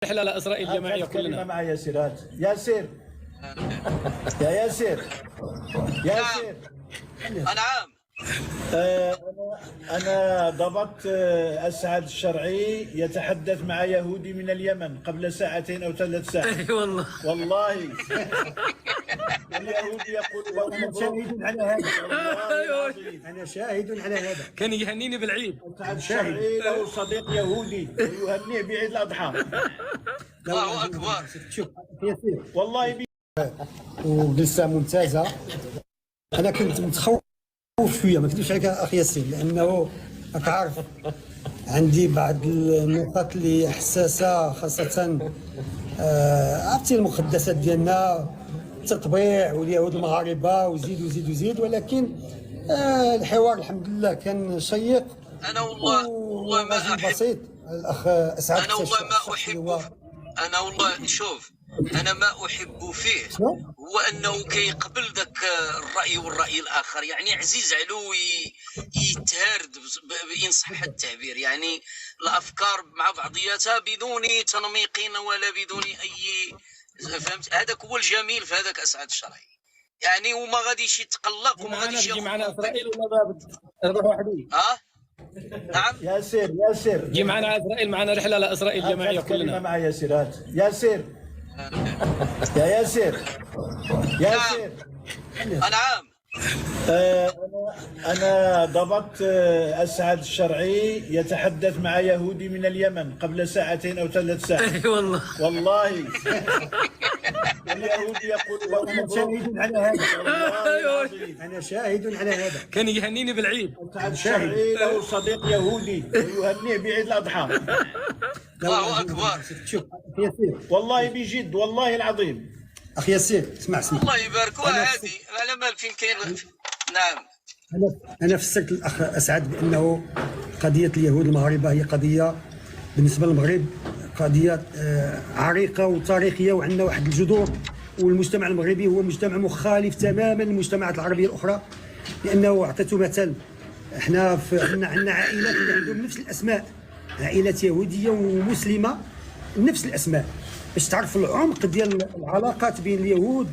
رحلة لإسرائيل جماعية كلنا مع ياسر. هات ياسر يا ياسر ياسر. نعم. أنا ضبطت أسعد الشرعي يتحدث مع يهودي من اليمن قبل ساعتين أو 3 ساعات. والله اليهودي يقول أنا شاهد على هذا. أنا شاهد على هذا. كان يهنيني بالعيد. أسعد الشرعي له صديق يهودي ويهنيه بعيد الأضحى. الله أكبر. شوف ياسر والله وجلسة ممتازة. أنا كنت متخوف شوية، ما نكذبش عليك أخي ياسر، لأنه راك عارف عندي بعض النقاط اللي حساسة، خاصة عرفتي المقدسات ديالنا، التطبيع واليهود المغاربة وزيد وزيد وزيد، ولكن الحوار الحمد لله كان شيق. أنا والله ما أحب بسيط الأخ أسعد. أنا والله ما أحب. أنا والله شوف، أنا ما أحب فيه هو أنه كيقبل ذاك الرأي والرأي الآخر، يعني عزيز علو يتهارد إن صح التعبير، يعني الأفكار مع بعضياتها بدون تنميق ولا بدون أي، فهمت؟ هذاك هو الجميل في هذاك أسعد الشرعي، يعني وما غاديش يتقلق وما غاديش يجي معنا إسرائيل ولا نروح وحدي؟ نعم ياسر جي معنا إسرائيل، معنا رحلة لإسرائيل جماعية كلنا مع ياسر. هات ياسر يا ياسر ياسر. نعم. أنا ضبطت أسعد الشرعي يتحدث مع يهودي من اليمن قبل ساعتين أو 3 ساعات. والله اليهودي يقول أنا شاهد على هذا. أنا شاهد على هذا. كان يهنيني بالعيد. أسعد الشرعي له صديق يهودي ويهنيه بعيد الأضحى. الله أكبر. شوف ياسر والله بجد، والله العظيم. أخي ياسر اسمع. الله يبارك. وهذه على مال فين كاين. نعم. أنا فسرت الأخ أسعد بأنه قضية اليهود المغاربة هي قضية بالنسبة للمغرب قضية عريقة وتاريخية، وعندنا واحد الجذور، والمجتمع المغربي هو مجتمع مخالف تماما للمجتمعات العربية الأخرى، لأنه أعطيته مثل. احنا عندنا عائلات اللي عندهم نفس الأسماء، عائلات يهودية ومسلمة نفس الأسماء، باش تعرف العمق ديال العلاقات بين اليهود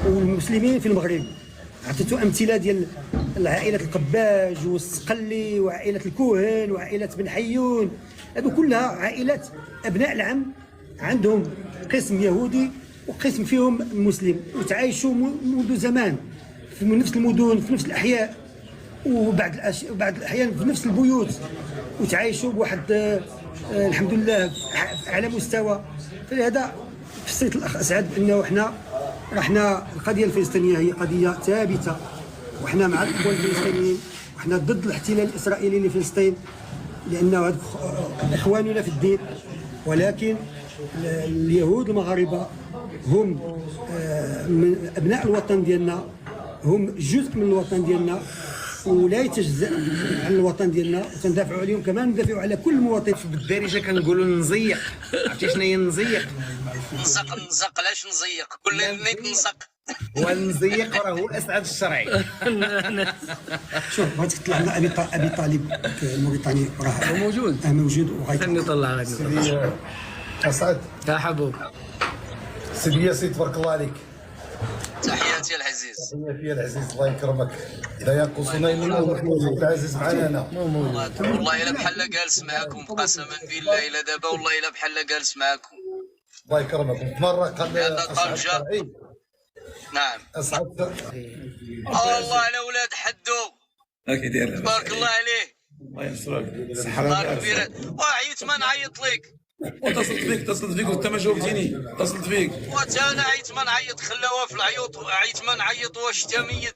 والمسلمين في المغرب. عطيتو امثله ديال العائله القباج والسقلي وعائله الكوهن وعائله بن حيون، هذو كلها عائلات ابناء العم عندهم قسم يهودي وقسم فيهم مسلم، وتعايشوا منذ زمان في نفس المدن في نفس الاحياء، وبعض بعض الاحيان في نفس البيوت، وتعايشوا بواحد الحمد لله على مستوى. فلهذا فسرت الاخ اسعد بانه احنا القضيه الفلسطينيه هي قضيه ثابته، وحنا مع الاخوان الفلسطينيين، وحنا ضد الاحتلال الاسرائيلي لفلسطين، لانه هذوك اخواننا في الدين. ولكن اليهود المغاربه هم من ابناء الوطن ديالنا، هم جزء من الوطن ديالنا ولا يتجزأ عن الوطن ديالنا، وتندافعوا عليهم كما ندافعوا على كل مواطن. بالدارجه كنقولوا نزيق. عرفتي شنو هي نزيق؟ نزق علاش نزيق؟ كل نيت نزق. هو النزيق راه هو الاسعد الشرعي. شوف بغيتك تطلع لنا ابي طالب الموريتاني، راه موجود وغايت خليني نطلع غادي. سيدي أسعد، يا حبوب سيدي ياسين تبارك الله عليك. تحياتي العزيز. تحياتي العزيز، الله يكرمك. إذا ينقصنا إلا العزيز معنا هنا. والله إلا بحال جالس معاكم، قسما بالله إلا دابا والله إلا بحال جالس معاكم. الله يكرمك. مرة قال أسعد الشرعي. نعم. أسعد الله على ولاد حدو. تبارك الله عليه. الله ينصرك. الله كبير. وعيت ما نعيط لك. اتصلت بيك وانت ما جاوبتيني. اتصلت بيك انا عيت ما نعيط، خلاوها في العيوط. عيت ما نعيط واش انت ميت.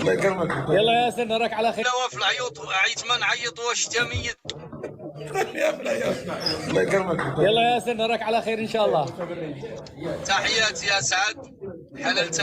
الله يكرمك. يلا ياسر نراك على خير. خلاوها في العيوط. عيت ما نعيط واش انت ميت. الله يكرمك. يلا ياسر نراك على خير ان شاء الله. تحياتي يا سعد. حللت